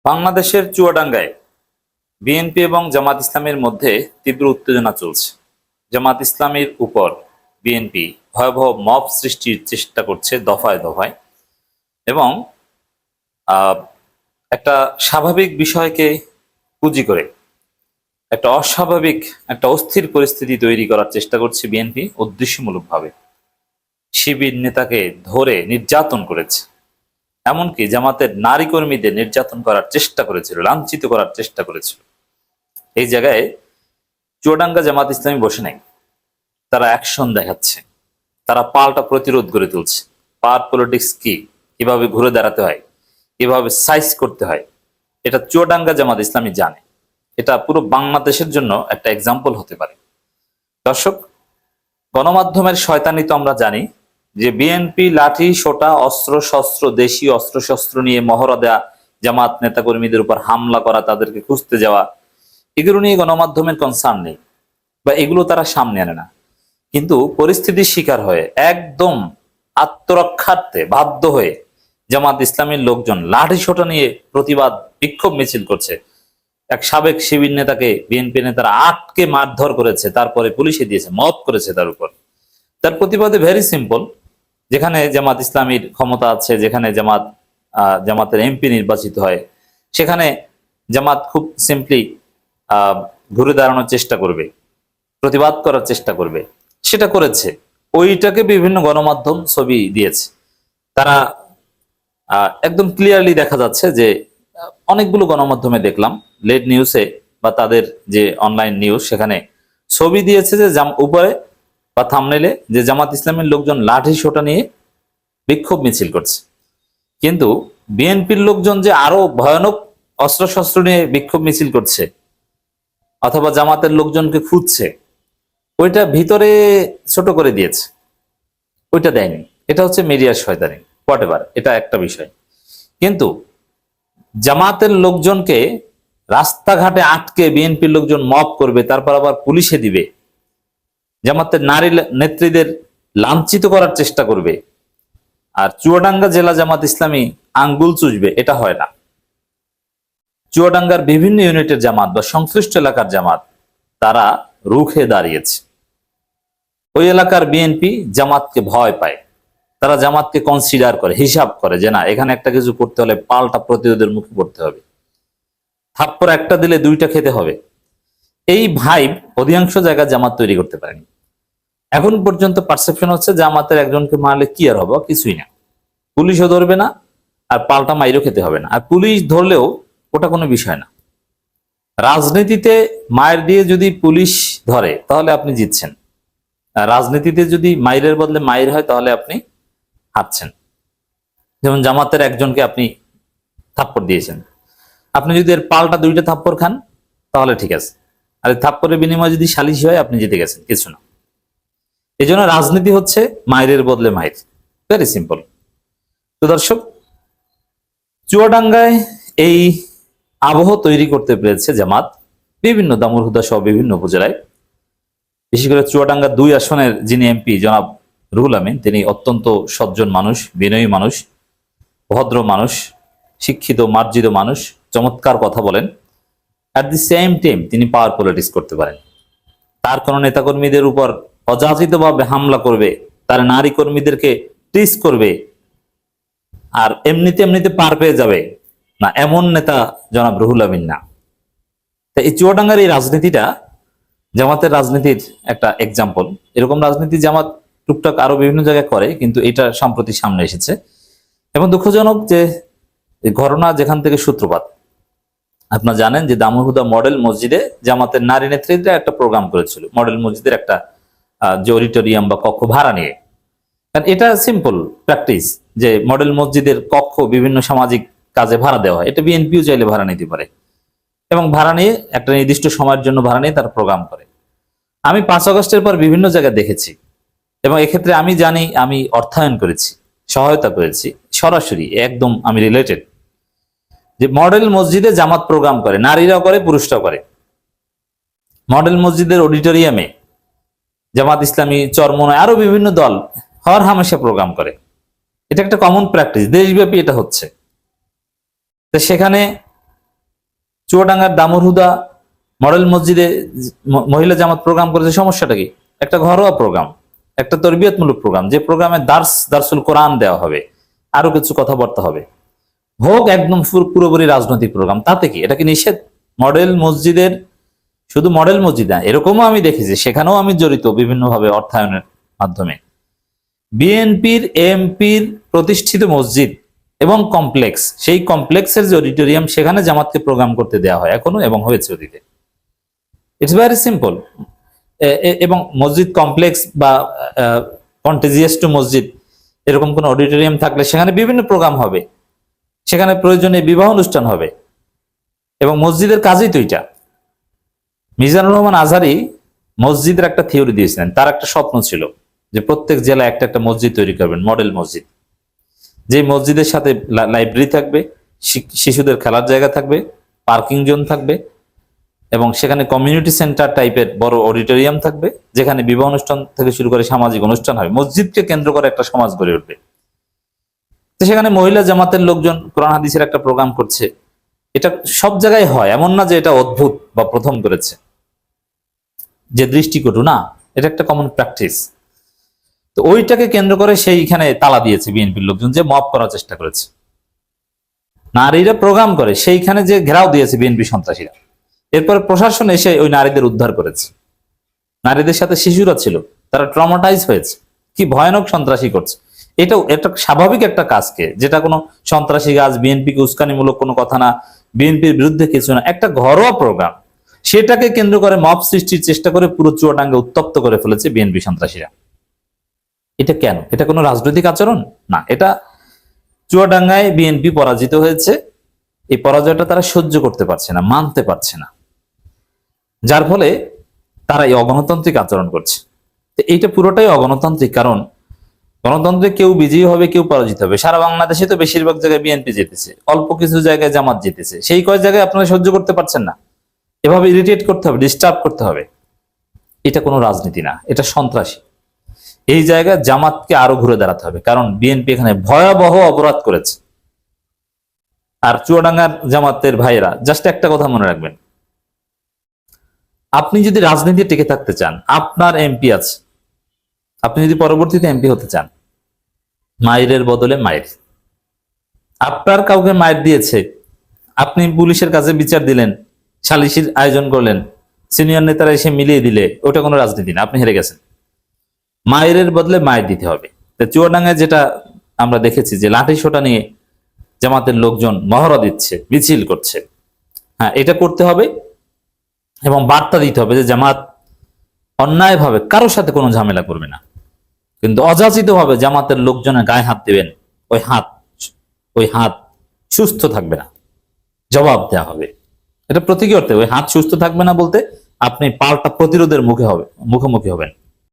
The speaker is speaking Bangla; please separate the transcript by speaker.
Speaker 1: বাংলাদেশের চুয়াডাঙ্গায় বিএনপি এবং জামাত ইসলামের মধ্যে তীব্র উত্তেজনা চলছে। জামাত ইসলামের উপর বিএনপি ভয়াবহ মব সৃষ্টির চেষ্টা করছে দফায় দফায়, এবং একটা স্বাভাবিক বিষয়কে পুঁজি করে একটা অস্বাভাবিক, একটা অস্থির পরিস্থিতি তৈরি করার চেষ্টা করছে বিএনপি উদ্দেশ্যমূলকভাবে। শিবির নেতাকে ধরে নির্যাতন করেছে, এমনকি জামাতের নারী কর্মীদের নির্যাতন করার চেষ্টা করেছিল, লাঞ্ছিত করার চেষ্টা করেছিল। এই জায়গায় চুয়াডাঙ্গা জামাত ইসলামী বসে নাই, তারা অ্যাকশন দেখাচ্ছে, তারা পাল্টা প্রতিরোধ গড়ে তুলছে। পাওয়ার পলিটিক্স কি, কিভাবে ঘুরে দাঁড়াতে হয়, কিভাবে সাইজ করতে হয়, এটা চুয়াডাঙ্গা জামাত ইসলামী জানে। এটা পুরো বাংলাদেশের জন্য একটা এক্সাম্পল হতে পারে। দর্শক, গণমাধ্যমের শয়তানি তো আমরা জানি যে বিএনপি লাঠি সোটা অস্ত্র শস্ত্র, দেশীয় অস্ত্র শস্ত্র নিয়ে মহড়া দেয়া, জামাত নেতাকর্মীদের উপর হামলা করা, তাদেরকে খুঁজতে যাওয়া, এগুলো নিয়ে গণমাধ্যমের কনসার্ন নেই বা এগুলো তারা সামনে আনে না। কিন্তু পরিস্থিতির শিকার হয়ে একদম আত্মরক্ষার্থে বাধ্য হয়ে জামাত ইসলামের লোকজন লাঠি সোটা নিয়ে প্রতিবাদ বিক্ষোভ মিছিল করছে। এক সাবেক শিবির নেতাকে বিএনপি নেতারা আটকে মারধর করেছে, তারপরে পুলিশে দিয়েছে, মত করেছে তার উপর। তার প্রতিবাদে ভেরি সিম্পল, যেখানে জামাত ইসলামীর ক্ষমতা আছে, যেখানে জামাতের এমপি নির্বাচিত হয়, সেখানে জামাত খুব সিম্পলি ঘুরে দাঁড়ানোর চেষ্টা করবে, প্রতিবাদ করার চেষ্টা করবে। সেটা করেছে, ওইটাকে বিভিন্ন গণমাধ্যম ছবি দিয়েছে। তারা একদম ক্লিয়ারলি দেখা যাচ্ছে যে অনেকগুলো গণমাধ্যমে দেখলাম, লেড নিউজে বা তাদের যে অনলাইন নিউজ, সেখানে ছবি দিয়েছে যে উপরে বা থাম্বনেইলে যে জামাত ইসলামের লোকজন লাঠি সোটা নিয়ে বিক্ষোভ মিছিল করছে। কিন্তু বিএনপির লোকজন যে আরো ভয়ানক অস্ত্রশস্ত্র নিয়ে বিক্ষোভ মিছিল করছে অথবা জামাতের লোকজনকে খুঁজছে, ওইটা ভিতরে ছোট করে দিয়েছে, ওইটা দেয়নি। এটা হচ্ছে মিডিয়ার শয়তানি, হোয়াটএভার, এটা একটা বিষয়। কিন্তু জামাতের লোকজনকে রাস্তাঘাটে আটকে বিএনপির লোকজন মব করবে, তারপর আবার পুলিশে দিবে, জামাতের নারী নেত্রীদের লাঞ্ছিত করার চেষ্টা করবে, আর চুয়াডাঙ্গা জেলা জামাত ইসলামী আঙ্গুল চুষবে, এটা হয় না। চুয়াডাঙ্গার বিভিন্ন ইউনিটের জামাত বা সংশ্লিষ্ট এলাকার জামাত তারা রুখে দাঁড়িয়েছে। ওই এলাকার বিএনপি জামাতকে ভয় পায়, তারা জামাতকে কনসিডার করে, হিসাব করে যে না, এখানে একটা কিছু করতে হলে পাল্টা প্রতিরোধের মুখে পড়তে হবে, থাপ্পড় একটা দিলে দুইটা খেতে হবে। এই ভাইব অধিকাংশ জায়গায় জামাত তৈরি করতে পারেনি। এখন পর্যন্ত পারসেপশন হচ্ছে জামাতের একজনকে মারলে কি আর হবে, কিছুই না, পুলিশও ধরবে না, আর পাল্টা মাইরও খেতে হবে না। আর পুলিশ ধরলেও ওটা কোনো বিষয় না। রাজনীতিতে মায়ের দিয়ে যদি পুলিশ ধরে তাহলে আপনি জিতছেন, আর রাজনীতিতে যদি মাইরের বদলে মাইর হয় তাহলে আপনি হারছেন। যেমন জামাতের একজনকে আপনি থাপ্পড় দিয়েছেন, আপনি যদি এর পাল্টা দুইটা থাপ্পড় খান তাহলে ঠিক আছে, আর থাপ্পড়ের বিনিময়ে যদি সালিশি হয় আপনি জিতে গেছেন, কিছু না। এই জন্য রাজনীতি হচ্ছে মাইরের বদলে মাইর, ভেরি সিম্পল। তো দর্শক, চুয়াডাঙ্গায় এই আবহ তৈরি করতে পেরেছে জামাত বিভিন্ন দামুরহুদা সহ বিভিন্ন উপজেলায়। বিশেষ করে চুয়াডাঙ্গা 2 আসনের যিনি এমপি জনাব রুহুল আমিন, তিনি অত্যন্ত সজ্জন মানুষ, বিনয়ী মানুষ, ভদ্র মানুষ, শিক্ষিত মার্জিত মানুষ, চমৎকার কথা বলেন। অ্যাট দি সেম টাইম তিনি পাওয়ার পলিটিক্স করতে পারেন। তার কোনো নেতাকর্মীদের উপর অযাচিতভাবে হামলা করবে, তার নারী কর্মীদেরকে টিস করবে, আর এমনিতে পার পেয়ে যাবে না, এমন নেতা জনাব রুহুল আমিন না। তো এই চুয়াডাঙ্গার এই রাজনীতিটা জামাতের রাজনীতির একটা এক্সাম্পল। এরকম রাজনীতি জামাত টুকটাক আরো বিভিন্ন জায়গায় করে, কিন্তু এটা সম্প্রতি সামনে এসেছে। এবং দুঃখজনক যে ঘটনা যেখান থেকে সূত্রপাত, আপনারা জানেন যে দামুরহুদা মডেল মসজিদে জামাতের নারী নেত্রীরা একটা প্রোগ্রাম করেছিল, মডেল মসজিদের একটা যে অডিটোরিয়াম বা কক্ষ ভাড়া নিয়ে। কারণ এটা সিম্পল প্র্যাকটিস যে মডেল মসজিদের কক্ষ বিভিন্ন সামাজিক কাজে ভাড়া দেওয়া হয়, এটা বিএনপিও চাইলে ভাড়া নিতে পারে, এবং ভাড়া নিয়ে একটা নির্দিষ্ট সময়ের জন্য ভাড়া নিয়ে তার প্রোগ্রাম করে। আমি 5 আগস্টের পর বিভিন্ন জায়গায় দেখেছি, এবং এক্ষেত্রে আমি জানি, আমি অর্থায়ন করেছি, সহায়তা করেছি, সরাসরি একদম আমি রিলেটেড, যে মডেল মসজিদে জামাত প্রোগ্রাম করে, নারীরাও করে, পুরুষরাও করে। মডেল মসজিদের অডিটোরিয়ামে জামাত ইসলামী, চরমনায়, আরো বিভিন্ন দল হর হামেশা প্রোগ্রাম করে। এটা একটা কমন প্র্যাকটিস, দেশব্যাপী এটা হচ্ছে। তো সেখানে চুয়াডাঙ্গার দামুরহুদা মডেল মসজিদে মহিলা জামাত প্রোগ্রাম করেছে, সমস্যাটা কি? একটা ঘরোয়া প্রোগ্রাম, একটা তরবিয়তমূলক প্রোগ্রাম, যে প্রোগ্রামে দারসুল কোরআন দেওয়া হবে, আরো কিছু কথাবার্তা হবে, হোক একদম পুরোপুরি রাজনৈতিক প্রোগ্রাম, তাতে কি? এটা কি নিষেধ? মডেল মসজিদের, শুধু মডেল মসজিদ না, এরকমও আমি দেখেছি, সেখানেও আমি জড়িত বিভিন্নভাবে অর্থায়নের মাধ্যমে। বিএনপির এমপির প্রতিষ্ঠিত মসজিদ এবং কমপ্লেক্স, সেই কমপ্লেক্সের যে অডিটোরিয়াম, সেখানে জামাতকে প্রোগ্রাম করতে দেওয়া হয় এখনো, এবং হয়েছে অতীতে। It's very simple. এবং মসজিদ কমপ্লেক্স বা কন্টেজিয়াস টু মসজিদ, এরকম কোন অডিটোরিয়াম থাকলে সেখানে বিভিন্ন প্রোগ্রাম হবে, সেখানে প্রয়োজনে বিবাহ অনুষ্ঠান হবে, এবং মসজিদের কাজই তো এটা। মিজানুর রহমান আজহারি মসজিদের একটা থিওরি দিয়েছিলেন, তার একটা স্বপ্ন ছিল যে প্রত্যেক জেলায় একটা একটা মসজিদ তৈরি করবেন, মডেল মসজিদ, যে মসজিদের সাথে লাইব্রেরি থাকবে, শিশুদের খেলার জায়গা থাকবে, পার্কিং জোন থাকবে, এবং সেখানে কমিউনিটি সেন্টার টাইপের বড় অডিটোরিয়াম থাকবে, যেখানে বিবাহ অনুষ্ঠান থেকে শুরু করে সামাজিক অনুষ্ঠান হবে, মসজিদকে কেন্দ্র করে একটা সমাজ গড়ে উঠবে। তো সেখানে মহিলা জামাতের লোকজন কোরআন হাদিসের একটা প্রোগ্রাম করছে, এটা সব জায়গায় হয়, এমন না যে এটা অদ্ভুত বা প্রথম করেছে, যে দৃষ্টিকটু না, এটা একটা কমন প্র্যাকটিস। তো ওইটাকে কেন্দ্র করে সেইখানে তালা দিয়েছে বিএনপির লোকজন, যে মব করার চেষ্টা করেছে। নারীরা প্রোগ্রাম করে, সেইখানে যে ঘেরাও দিয়েছে বিএনপি সন্ত্রাসীরা। এরপর প্রশাসন এসে ওই নারীদের উদ্ধার করেছে। নারীদের সাথে শিশুরা ছিল, তারা ট্রমাটাইজ হয়েছে, কি ভয়ানক সন্ত্রাসী করছে। এটা স্বাভাবিক একটা কাজকে, যেটা কোনো সন্ত্রাসী কাজ, বিএনপিকে উস্কানিমূলক কোনো কথা না, বিএনপির বিরুদ্ধে কিছু না, একটা ঘরোয়া প্রোগ্রাম, সেটাকে কেন্দ্র করে মব সৃষ্টির চেষ্টা করে পুরো চুয়াডাঙ্গা উত্তপ্ত করে ফেলেছে বিএনপি সন্ত্রাসীরা। এটা কেন? এটা কোনো রাজনৈতিক আচরণ না, এটা চুয়াডাঙ্গায় বিএনপি পরাজিত হয়েছে, এই পরাজয়টা তারা সহ্য করতে পারছে না, মানতে পারছে না, যার ফলে তারা এই অগণতান্ত্রিক আচরণ করছে। তো এইটা পুরোটাই অগণতান্ত্রিক, কারণ গণতন্ত্রে কেউ বিজয়ী হবে, কেউ পরাজিত হবে। সারা বাংলাদেশে তো বেশিরভাগ জায়গায় বিএনপি জিতেছে, অল্প কিছু জায়গায় জামাত জিতেছে, সেই কয় জায়গায় আপনারা সহ্য করতে পারছেন না, এভাবে ইরিটেট করতে হবে, ডিস্টার্ব করতে হবে। এটা কোনো রাজনীতি না, এটা সন্ত্রাসী। এই জায়গায় জামাতকে আরো ঘুরে দাঁড়াতে হবে, কারণ বিএনপি এখানে ভয়াবহ অপরাধ করেছে। আর চুয়াডাঙ্গার জামাতের ভাইয়েরা জাস্ট একটা কথা মনে রাখবেন, আপনি যদি রাজনীতি টিকে থাকতে চান, আপনার এমপি আছে, আপনি যদি পরবর্তীতে এমপি হতে চান, মায়ের বদলে মায়ের, আপনার কাউকে মায়ের দিয়েছে, আপনি পুলিশের কাছে বিচার দিলেন, সালিশির আয়োজন করলেন, সিনিয়র নেতারা এসে মিলিয়ে দিলে, ওটা কোনো রাজনীতি না, আপনি হেরে গেছেন। মায়ের বদলে মায়ের দিতে হবে। চুয়াডাঙ্গায় যেটা আমরা দেখেছি, যে লাঠি সোটা নিয়ে জামাতের লোকজন মহড়া দিচ্ছে, মিছিল করছে, হ্যাঁ, এটা করতে হবে, এবং বার্তা দিতে হবে যে জামাত অন্যায়ভাবে কারোর সাথে কোনো ঝামেলা করবে না, কিন্তু অযাচিত ভাবে জামাতের লোকজনের গায়ে হাত দিবেন, ওই হাত সুস্থ থাকবে না, জবাব দেওয়া হবে। এটা প্রতীকী অর্থে, ওই হাত সুস্থ থাকবে না বলতে আপনি পাল্টা প্রতিরোধের মুখোমুখি হবেন।